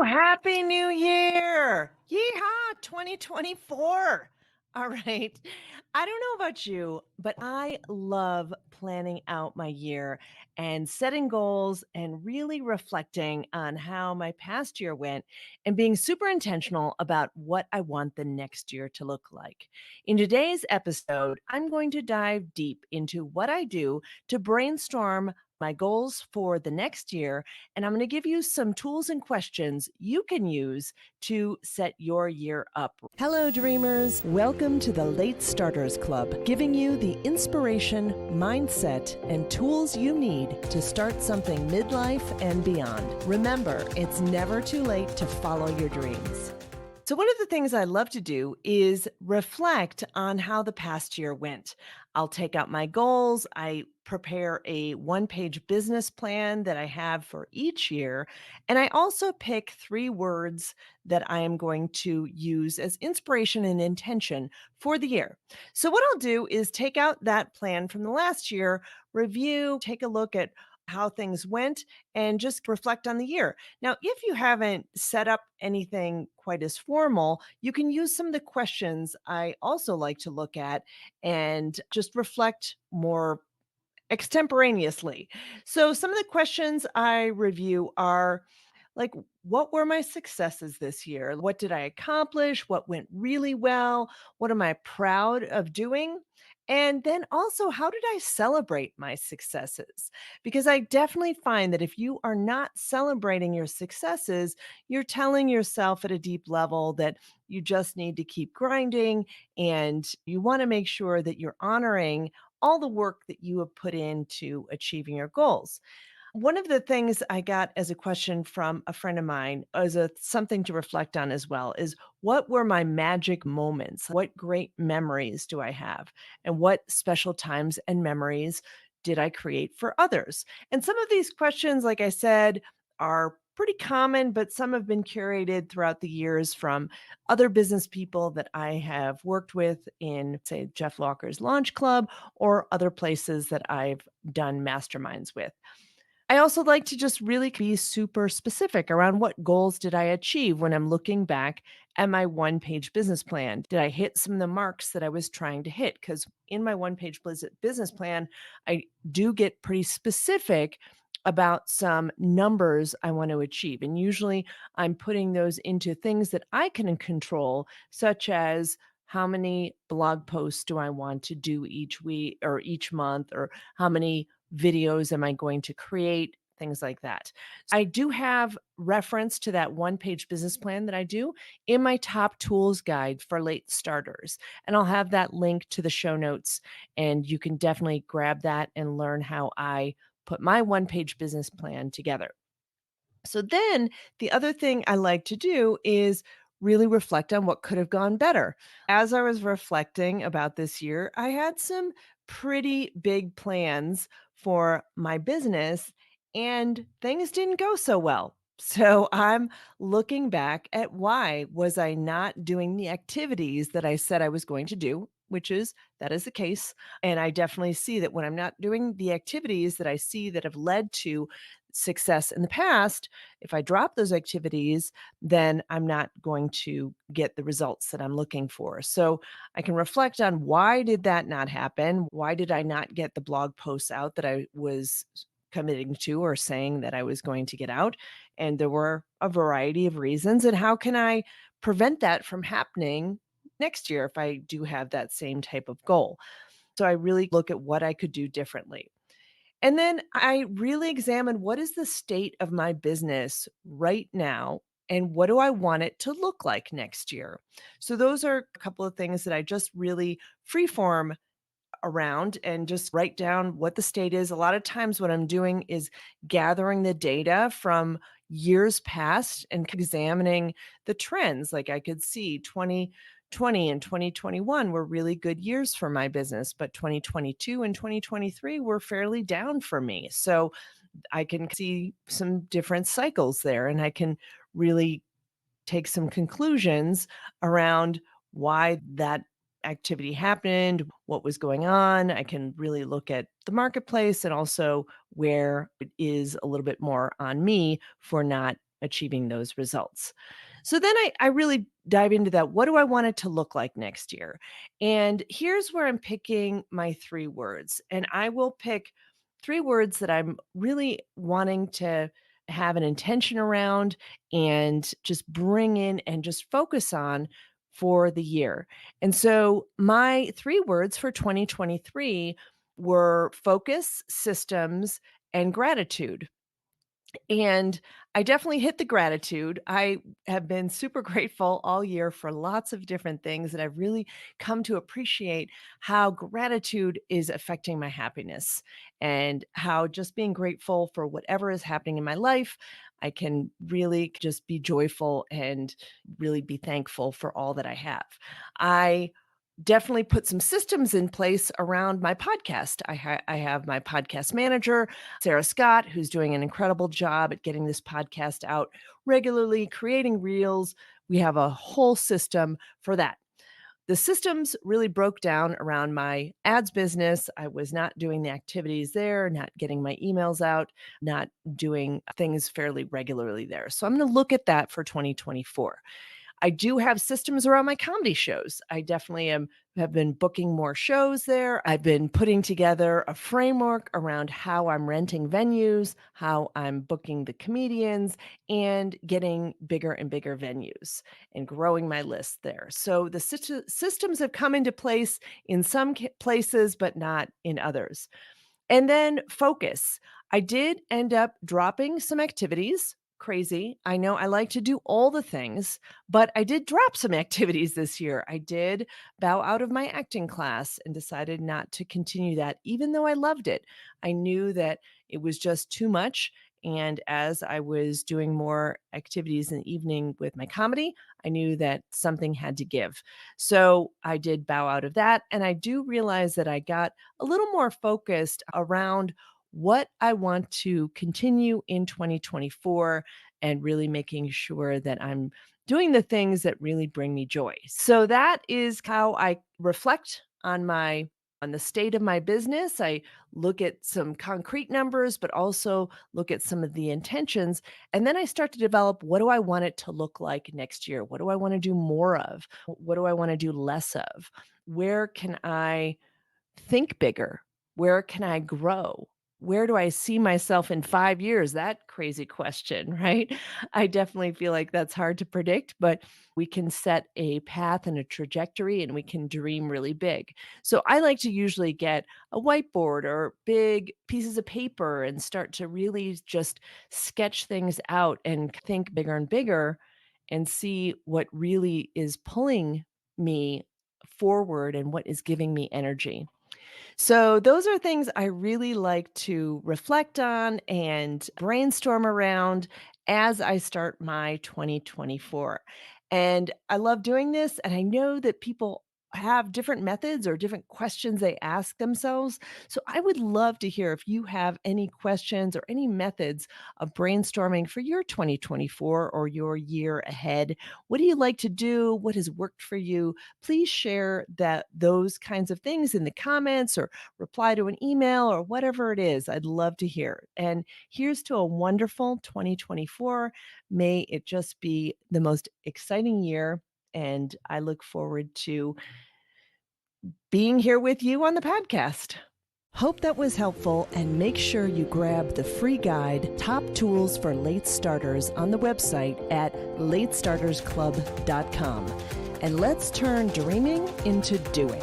Happy New Year! Yeehaw, 2024. All right. I don't know about you, but I love planning out my year and setting goals and really reflecting on how my past year went and being super intentional about what I want the next year to look like. In today's episode, I'm going to dive deep into what I do to brainstorm my goals for the next year, and I'm going to give you some tools and questions you can use to set your year up. Hello, dreamers. Welcome to the Late Starters Club, giving you the inspiration, mindset, and tools you need to start something midlife and beyond. Remember, it's never too late to follow your dreams. So, one of the things I love to do is reflect on how the past year went. I'll take out my goals. I prepare a one-page business plan that I have for each year. And I also pick 3 words that I am going to use as inspiration and intention for the year. So, what I'll do is take out that plan from the last year, review, take a look at how things went, and just reflect on the year. Now, if you haven't set up anything quite as formal, you can use some of the questions I also like to look at and just reflect more extemporaneously. So, some of the questions I review are like, what were my successes this year? What did I accomplish? What went really well? What am I proud of doing? And then also, how did I celebrate my successes? Because I definitely find that if you are not celebrating your successes, you're telling yourself at a deep level that you just need to keep grinding, and you want to make sure that you're honoring all the work that you have put into achieving your goals. One of the things I got as a question from a friend of mine as something to reflect on as well is, what were my magic moments? What great memories do I have? And what special times and memories did I create for others? And some of these questions, like I said, are pretty common, but some have been curated throughout the years from other business people that I have worked with in, say, Jeff Walker's Launch Club or other places that I've done masterminds with. I also like to just really be super specific around what goals did I achieve when I'm looking back at my one-page business plan. Did I hit some of the marks that I was trying to hit? Because in my one-page business plan, I do get pretty specific about some numbers I want to achieve. And usually I'm putting those into things that I can control, such as how many blog posts do I want to do each week or each month, or how many videos am I going to create, things like that. I do have reference to that one-page business plan that I do in my top tools guide for late starters. And I'll have that link to the show notes, and you can definitely grab that and learn how I put my one-page business plan together. So then the other thing I like to do is really reflect on what could have gone better. As I was reflecting about this year, I had some pretty big plans for my business, and things didn't go so well. So I'm looking back at, why was I not doing the activities that I said I was going to do, which is, that is the case. And I definitely see that when I'm not doing the activities that I see that have led to success in the past, if I drop those activities, then I'm not going to get the results that I'm looking for. So I can reflect on, why did that not happen? Why did I not get the blog posts out that I was committing to or saying that I was going to get out? And there were a variety of reasons. And how can I prevent that from happening next year if I do have that same type of goal? So I really look at what I could do differently. And then I really examine, what is the state of my business right now, and what do I want it to look like next year? So those are a couple of things that I just really freeform around and just write down what the state is. A lot of times what I'm doing is gathering the data from years past and examining the trends. Like, I could see 2020 and 2021 were really good years for my business, but 2022 and 2023 were fairly down for me. So I can see some different cycles there, and I can really take some conclusions around why that activity happened, what was going on. I can really look at the marketplace, and also where it is a little bit more on me for not achieving those results. So then I really dive into that. What do I want it to look like next year? And here's where I'm picking my 3 words. And I will pick 3 words that I'm really wanting to have an intention around and just bring in and just focus on for the year. And so my 3 words for 2023 were focus, systems, and gratitude. And I definitely hit the gratitude. I have been super grateful all year for lots of different things that I've really come to appreciate how gratitude is affecting my happiness and how just being grateful for whatever is happening in my life, I can really just be joyful and really be thankful for all that I have. I definitely put some systems in place around my podcast. I have my podcast manager, Sarah Scott, who's doing an incredible job at getting this podcast out regularly, creating reels. We have a whole system for that. The systems really broke down around my ads business. I was not doing the activities there, not getting my emails out, not doing things fairly regularly there. So I'm going to look at that for 2024. I do have systems around my comedy shows. I definitely have been booking more shows there. I've been putting together a framework around how I'm renting venues, how I'm booking the comedians, and getting bigger and bigger venues and growing my list there. So the systems have come into place in some places, but not in others. And then focus. I did end up dropping some activities. Crazy. I know I like to do all the things, but I did drop some activities this year. I did bow out of my acting class and decided not to continue that, even though I loved it. I knew that it was just too much. And as I was doing more activities in the evening with my comedy, I knew that something had to give. So I did bow out of that. And I do realize that I got a little more focused around what I want to continue in 2024 and really making sure that I'm doing the things that really bring me joy. So that is how I reflect on the state of my business. I look at some concrete numbers, but also look at some of the intentions. And then I start to develop, what do I want it to look like next year? What do I want to do more of? What do I want to do less of? Where can I think bigger? Where can I grow? Where do I see myself in 5 years? That crazy question, right? I definitely feel like that's hard to predict, but we can set a path and a trajectory and we can dream really big. So I like to usually get a whiteboard or big pieces of paper and start to really just sketch things out and think bigger and bigger and see what really is pulling me forward and what is giving me energy. So, those are things I really like to reflect on and brainstorm around as I start my 2024. And I love doing this. And I know that people have different methods or different questions they ask themselves. So, I would love to hear if you have any questions or any methods of brainstorming for your 2024 or your year ahead. What do you like to do? What has worked for you? Please share those kinds of things in the comments or reply to an email or whatever it is. I'd love to hear. And here's to a wonderful 2024. May it just be the most exciting year. And I look forward to being here with you on the podcast. Hope that was helpful, and make sure you grab the free guide, Top Tools for Late Starters, on the website at latestartersclub.com. And let's turn dreaming into doing.